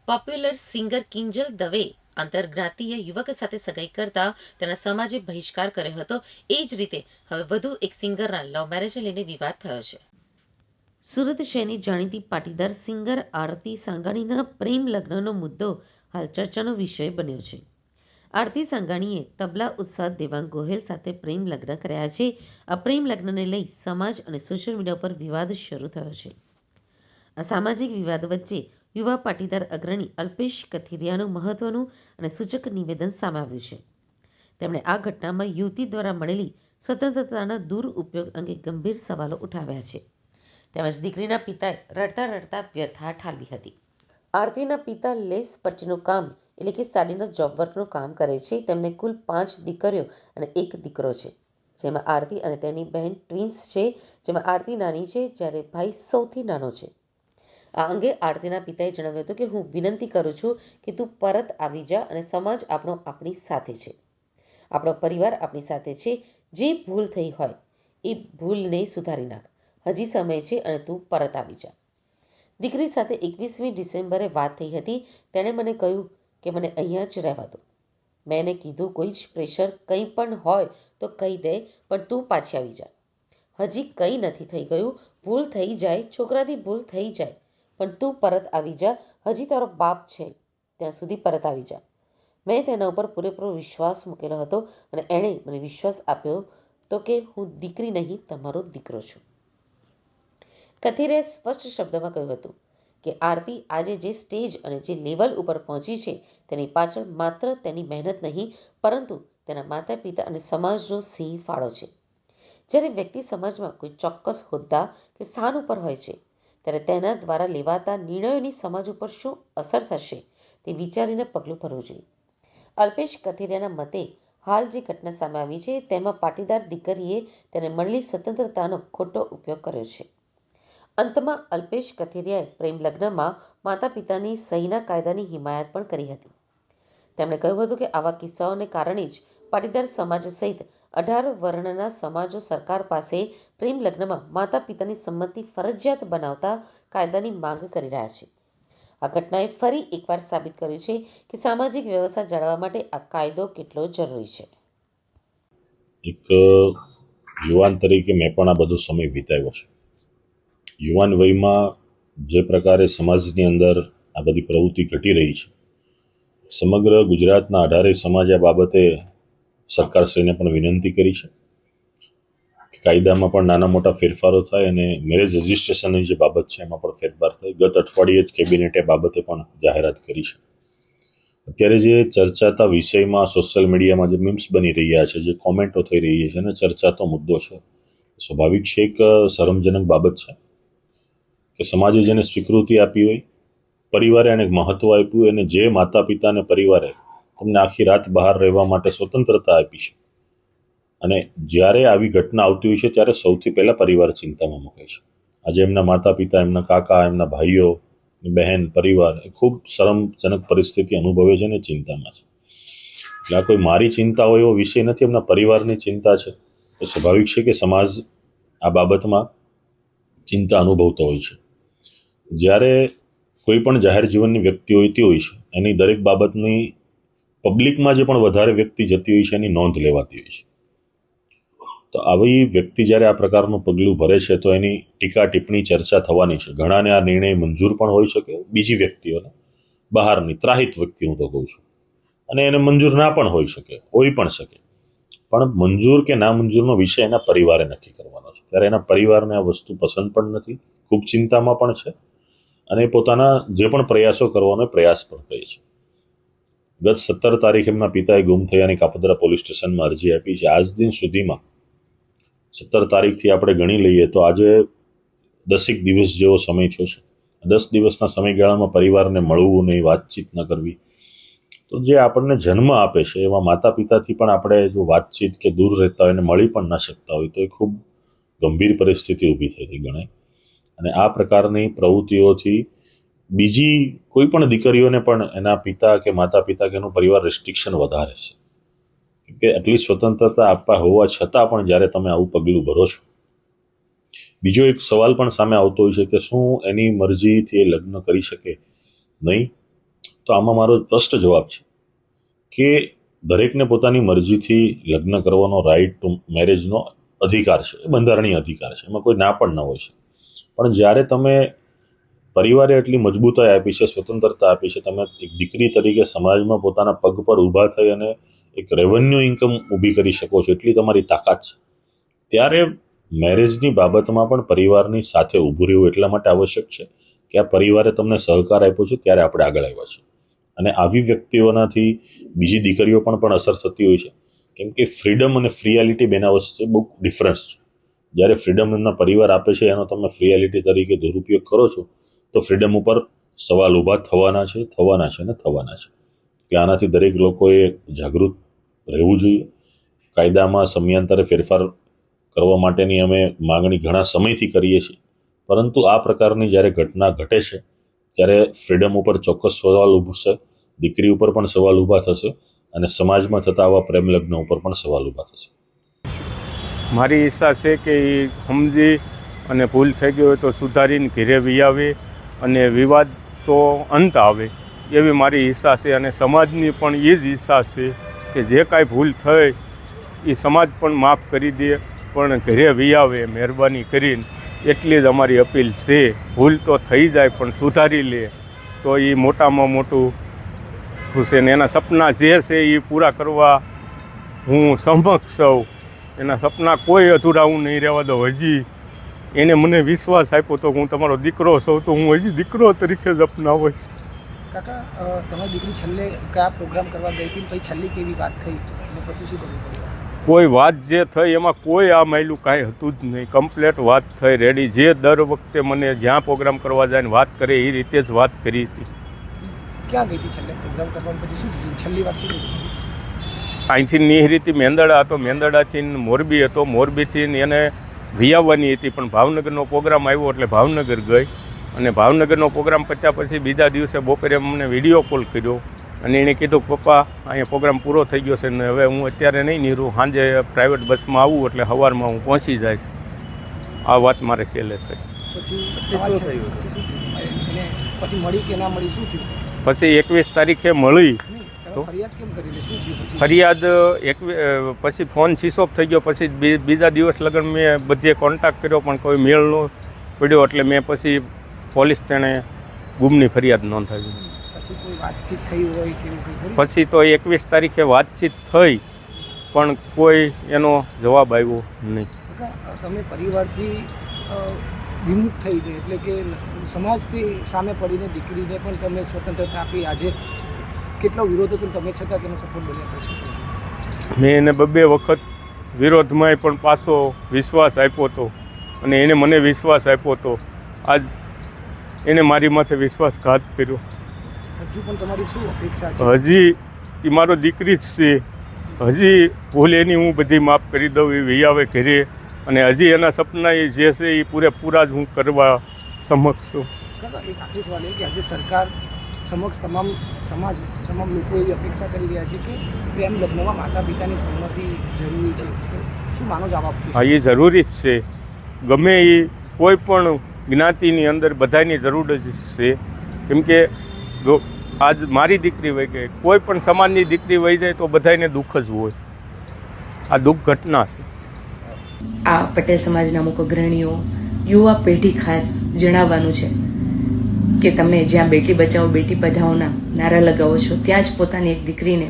Popular singer Kinjal Dave આંતરજ્ઞાતીય યુવક સાથે સગાઈ કરતા તેના સમાજે બહિષ્કાર કર્યો હતો. એ જ રીતે હવે વધુ એક સિંગરના લવ મેરેજને લઈને વિવાદ થયો છે. સુરત શહેરની જાણીતી પાટીદાર સિંગર આરતી સાંગાણીના પ્રેમ લગ્નનો મુદ્દો હાલ ચર્ચાનો વિષય બન્યો છે. આરતી સાંગાણીએ તબલા ઉસ્તાદ દેવાંગ ગોહિલ સાથે પ્રેમ લગ્ન કર્યા છે. આ પ્રેમ લગ્નને લઈ સમાજ અને સોશિયલ મીડિયા પર વિવાદ શરૂ થયો છે. આ સામાજિક વિવાદ વચ્ચે યુવા પાટીદાર અગ્રણી અલ્પેશ કથિરિયાનું મહત્વનું અને સૂચક નિવેદન સામે આવ્યું છે. તેમણે આ ઘટનામાં યુવતી દ્વારા મળેલી સ્વતંત્રતાના દુરુપયોગ અંગે ગંભીર સવાલો ઉઠાવ્યા છે. તેમજ દીકરીના પિતાએ રડતા રડતા વ્યથા ઠાલવી હતી. આરતીના પિતા લેસ પટ્ટીનું કામ એટલે કે સાડીના જોબ વર્કનું કામ કરે છે. તેમને કુલ 5 દીકરીઓ અને 1 દીકરો છે, જેમાં આરતી અને તેની બહેન ટ્વિન્સ છે, જેમાં આરતી નાની છે જ્યારે ભાઈ સૌથી નાનો છે. આ અંગે આરતીના પિતાએ જણાવ્યું હતું કે હું વિનંતી કરું છું કે તું પરત આવી જા અને સમાજ આપણો આપણી સાથે છે, આપણો પરિવાર આપણી સાથે છે. જે ભૂલ થઈ હોય એ ભૂલને સુધારી નાખ. હજી સમય છે અને તું પરત આવી જા. દીકરી સાથે 21મી ડિસેમ્બરે વાત થઈ હતી. તેણે મને કહ્યું કે મને અહીંયા જ રહેવા દો. મેં એને કીધું કોઈ જ પ્રેશર કંઈ પણ હોય તો કહી દે, પણ તું પાછી આવી જા. હજી કંઈ નથી થઈ ગયું. ભૂલ થઈ જાય, છોકરાથી ભૂલ થઈ જાય, પણ તું પરત આવી જા. હજી તારો બાપ છે ત્યાં સુધી પરત આવી જા. મેં તેના ઉપર પૂરેપૂરો વિશ્વાસ મૂકેલો હતો અને એણે મને વિશ્વાસ આપ્યો તો કે હું દીકરી નહીં, તમારો દીકરો છું. કથિરે સ્પષ્ટ શબ્દમાં કહ્યું હતું કે આરતી આજે જે સ્ટેજ અને જે લેવલ ઉપર પહોંચી છે તેની પાછળ માત્ર તેની મહેનત નહીં, પરંતુ તેના માતા પિતા અને સમાજનો સિંહ ફાળો છે. જ્યારે વ્યક્તિ સમાજમાં કોઈ ચોક્કસ હોદ્દા કે સ્થાન ઉપર હોય છે ત્યારે તેના દ્વારા લેવાતા નિર્ણયોની સમાજ ઉપર શું અસર થશે તે વિચારીને પગલું ભરવું જોઈએ. અલ્પેશ કથિરિયાના મતે હાલ જે ઘટના સામે આવી છે તેમાં પાટીદાર દીકરીએ તેને મળેલી સ્વતંત્રતાનો ખોટો ઉપયોગ કર્યો છે. અંતમાં અલ્પેશ કથિરિયાએ પ્રેમ લગ્નમાં માતા પિતાની સહીના કાયદાની હિમાયત પણ કરી હતી. તેમણે કહ્યું હતું કે આવા કિસ્સાઓને કારણે જ પાટીદાર સમાજ સહિત 18 વર્ણના સમાજો સરકાર પાસે પ્રેમ લગ્નમાં માતા પિતાની સંમતિ ફરજિયાત બનાવતા કાયદાની માંગ કરી રહ્યા છે. આ ઘટનાએ ફરી એકવાર સાબિત કર્યું છે કે સામાજિક વ્યવસ્થા જાળવવા માટે આ કાયદો કેટલો જરૂરી છે. એક યુવાન તરીકે મેં પણ આ બધો સમય વિતાવ્યો છે. યુવાન વયમાં જે પ્રકારે સમાજની અંદર આ બધી પ્રવૃત્તિ ઘટી રહી છે, સમગ્ર ગુજરાતના 18 સમાજ આ બાબતે સરકારશ્રીને પણ વિનંતી કરી છે કે કાયદામાં પણ નાના મોટા ફેરફારો થાય અને મેરેજ રજિસ્ટ્રેશનની જે બાબત છે એમાં પણ ફેરફાર થાય. ગત અઠવાડિયે જ કેબિનેટે બાબતે પણ જાહેરાત કરી છે. અત્યારે જે ચર્ચાતા વિષયમાં સોશિયલ મીડિયામાં જે મીમ્સ બની રહ્યા છે, જે કોમેન્ટો થઈ રહી છે અને ચર્ચાતો મુદ્દો છે, સ્વાભાવિક છે, એક શરમજનક બાબત છે કે સમાજે જેને સ્વીકૃતિ આપી હોય, પરિવારે એને મહત્વ આપ્યું હોય અને જે માતા પિતા અને પરિવારે તમને આખી રાત બહાર રહેવા માટે સ્વતંત્રતા આપી છે, અને જ્યારે આવી ઘટના આવતી હોય છે ત્યારે સૌથી પહેલાં પરિવાર ચિંતામાં મુકાય છે. આજે એમના માતા પિતા, એમના કાકા, એમના ભાઈઓ, બહેન, પરિવાર એ ખૂબ શરમજનક પરિસ્થિતિ અનુભવે છે અને ચિંતામાં છે. એટલે આ કોઈ મારી ચિંતા હોય એવો વિષય નથી, એમના પરિવારની ચિંતા છે. તો સ્વાભાવિક છે કે સમાજ આ બાબતમાં ચિંતા અનુભવતો હોય છે. જ્યારે કોઈ પણ જાહેર જીવનની વ્યક્તિ હોતી હોય છે એની દરેક બાબતની પબ્લિકમાં જે પણ વધારે વ્યક્તિ જતી હોય છે એની નોંધ લેવાતી હોય છે. તો આવી વ્યક્તિ જ્યારે આ પ્રકારનું પગલું ભરે છે તો એની ટીકા ટિપ્પણી ચર્ચા થવાની છે. ઘણાને આ નિર્ણય મંજૂર પણ હોઈ શકે, બીજી વ્યક્તિઓને, બહારની ત્રાહિત વ્યક્તિ હું તો કહું છું, અને એને મંજૂર ના પણ હોઈ શકે, હોઈ પણ શકે. પણ મંજૂર કે ના મંજૂરનો વિષય એના પરિવારે નક્કી કરવાનો છે. ત્યારે એના પરિવારને આ વસ્તુ પસંદ પણ નથી, ખૂબ ચિંતામાં પણ છે, અને પોતાના જે પણ પ્રયાસો કરવાનો પ્રયાસ પણ કરે છે. ગત 17 તારીખે એમના પિતાએ ગુમ થયાની કાપોદ્રા પોલીસ સ્ટેશનમાં અરજી આપી છે. આજ દિન સુધીમાં 17 તારીખથી આપણે ગણી લઈએ તો આજે 10 દિવસ જેવો સમય થયો છે. 10 દિવસના સમયગાળામાં પરિવારને મળવું નહીં, વાતચીત ન કરવી, તો જે આપણને જન્મ આપે છે એવા માતા પિતાથી પણ આપણે જો વાતચીત કે દૂર રહેતા હોય અને મળી પણ ન શકતા હોય તો એ ખૂબ ગંભીર પરિસ્થિતિ ઊભી થઈ ગણાય. અને આ પ્રકારની પ્રવૃત્તિઓથી બીજી કોઈ પણ દીકરીઓને પણ એના પિતા કે માતા પિતા કે એનો પરિવાર રેસ્ટ્રિક્શન વધારે છે કે આટલી સ્વતંત્રતા આપવા હોવા છતાં પણ જ્યારે તમે આવું પગલું ભરો છો. બીજો એક સવાલ પણ સામે આવતો હોય છે કે શું એની મરજીથી એ લગ્ન કરી શકે નહીં? તો આમાં મારો સ્પષ્ટ જવાબ છે કે દરેકને પોતાની મરજીથી લગ્ન કરવાનો રાઇટ ટુ મેરેજનો અધિકાર છે, એ બંધારણીય અધિકાર છે, એમાં કોઈ ના પણ ન હોય છે. પણ જ્યારે તમે પરિવારે એટલી મજબૂતાઈ આપી છે, સ્વતંત્રતા આપી છે, તમે એક દીકરી તરીકે સમાજમાં પોતાના પગ પર ઊભા થઈ અને એક રેવન્યુ ઇન્કમ ઊભી કરી શકો છો, એટલી તમારી તાકાત છે, ત્યારે મેરેજની બાબતમાં પણ પરિવારની સાથે ઊભું રહેવું એટલા માટે આવશ્યક છે કે આ પરિવારે તમને સહકાર આપ્યો છે, ત્યારે આપણે આગળ આવ્યા છે. અને આવી વ્યક્તિઓનાથી બીજી દીકરીઓ પણ અસર થતી હોય છે, કેમ કે ફ્રીડમ અને ફ્રીયાલિટી બેના વચ્ચે બહુ ડિફરન્સ છે. જ્યારે ફ્રીડમ એમના પરિવાર આપે છે એનો તમે ફ્રીયાલિટી તરીકે દુરુપયોગ કરો છો તો ફ્રીડમ ઉપર સવાલ ઊભા થવાના છે અને થવાના છે. કે આનાથી દરેક લોકોએ જાગૃત રહેવું જોઈએ. કાયદામાં સમયાંતરે ફેરફાર કરવા માટેની અમે માગણી ઘણા સમયથી કરીએ છીએ, પરંતુ આ પ્રકારની જ્યારે ઘટના ઘટે છે ત્યારે ફ્રીડમ ઉપર ચોક્કસ સવાલ ઊભશે, દીકરી ઉપર પણ સવાલ ઊભા થશે અને સમાજમાં થતા આવા પ્રેમ લગ્ન ઉપર પણ સવાલ ઊભા થશે. મારી ઈચ્છા છે કે એ સમજી અને ભૂલ થઈ ગઈ હોય તો સુધારીને ઘેરે વી આવે અને વિવાદ તો અંત આવે, એવી મારી ઈચ્છા છે. અને સમાજની પણ એ જ ઈચ્છા છે કે જે કાંઈ ભૂલ થઈ એ સમાજ પણ માફ કરી દે, પણ ઘરે વી આવે મહેરબાની કરીને, એટલી જ અમારી અપીલ છે. ભૂલ તો થઈ જાય પણ સુધારી લે તો એ મોટામાં મોટું ખુશે ને એના સપના જે છે એ પૂરા કરવા હું સમક્ષ છું. એના સપના કોઈ અધૂરા હું નહીં રહેવા દઉં. હજી એને મને વિશ્વાસ આપ્યો તો હું તમારો દીકરો છું, તો હું હજી દીકરો તરીકે જ અપનાવીશ. કાકા, તમારી દીકરી છેલ્લે કયા પ્રોગ્રામ કરવા ગઈ હતી, પછી છેલ્લી કેવી વાત થઈ અને પછી શું કરવું પડ્યું? કોઈ વાત જે થઈ એમાં કોઈ આ માયલું કાંઈ હતું જ નહીં. કમ્પ્લેટ વાત થઈ રેડી. જે દર વખતે મને જ્યાં પ્રોગ્રામ કરવા જાય ને વાત કરે એ રીતે જ વાત કરી હતી. ક્યાં ગઈ હતી છેલ્લે પ્રોગ્રામ કરવા? પછી શું થયું? છેલ્લી વાત શું થઈ? અહીંથી નિહરીથી મેંદડા હતો, મેંદડાથી મોરબી હતો, મોરબીથી એને વિયાવવાની હતી, પણ ભાવનગરનો પ્રોગ્રામ આવ્યો એટલે ભાવનગર ગઈ. અને ભાવનગરનો પ્રોગ્રામ પત્યા પછી બીજા દિવસે બપોરે અમને વિડીયો કોલ કર્યો અને એણે કીધું પપ્પા અહીંયા પ્રોગ્રામ પૂરો થઈ ગયો છે ને હવે હું અત્યારે નહીં નીરું, સાંજે પ્રાઇવેટ બસમાં આવું એટલે સવારમાં હું પહોંચી જઈશ. આ વાત મારે છેલ્લે થઈ. પછી મળી કે ના મળી, શું થયું? પછી 21 તારીખે મળી. ફરિયાદ કેમ કરી? શું થયું? ફરિયાદ પછી ફોન સ્વિચ ઓફ થઈ ગયો. પછી બીજા દિવસ લગન મેં બધે કોન્ટેક્ટ કર્યો પણ કોઈ મેળ ન પડ્યો, એટલે મેં પછી પોલીસ તેણે ગુમની ફરિયાદ નોંધાવી. પછી કોઈ વાતચીત થઈ હોય કે? પછી તો 21 તારીખે વાતચીત થઈ પણ કોઈ એનો જવાબ આવ્યો નહીં. તમે પરિવારથી વિમુખ થઈ ગઈ એટલે કે સમાજથી સામે પડીને દીકરીને પણ તમે સ્વતંત્રતા આપી. આજે કેટલો વિરોધ હતો તમે છતાં તેનો સપોર્ટ બન્યા પછી? મેં એને 2 વખત વિરોધમાંય પણ પાછો વિશ્વાસ આપ્યો હતો અને એને મને વિશ્વાસ આપ્યો હતો. આજ એને મારી માથે વિશ્વાસઘાત કર્યો. હજુ પણ તમારી શું અપેક્ષા છે? હજી એ મારો દીકરી જ છે. હજી ભૂલ એની હું બધી માફ કરી દઉં એ વી આવે ઘરે, અને હજી એના સપના એ જે છે એ પૂરેપૂરા જ હું કરવા સમક્ષ છું. એક આખી સવાલ એ કે આજે સરકાર સમક્ષ તમામ લોકો એવી અપેક્ષા કરી રહ્યા છે કે પ્રેમ લગ્નમાં માતા પિતાની સંમતિ જરૂરી છે. શું માનો જવાબ? હા, એ જરૂરી જ છે. ગમે એ કોઈ પણ જ્ઞાતિની અંદર બધાની જરૂર જ છે. કેમ કે આજ મારી દીકરી વહી ગઈ, કોઈ પણ સમાજની દીકરી વહી જાય તો બધાને દુઃખ જ હોય. આ દુઃખ ઘટના છે. આ પટેલ સમાજના અમુક અગ્રણીઓ યુવા પેઢી ખાસ જણાવવાનું છે કે તમે જ્યાં બેટી બચાવો બેટી પઢાઓના નારા લગાવો છો ત્યાં જ પોતાની એક દીકરીને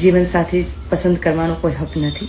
જીવનસાથી પસંદ કરવાનો કોઈ હક નથી.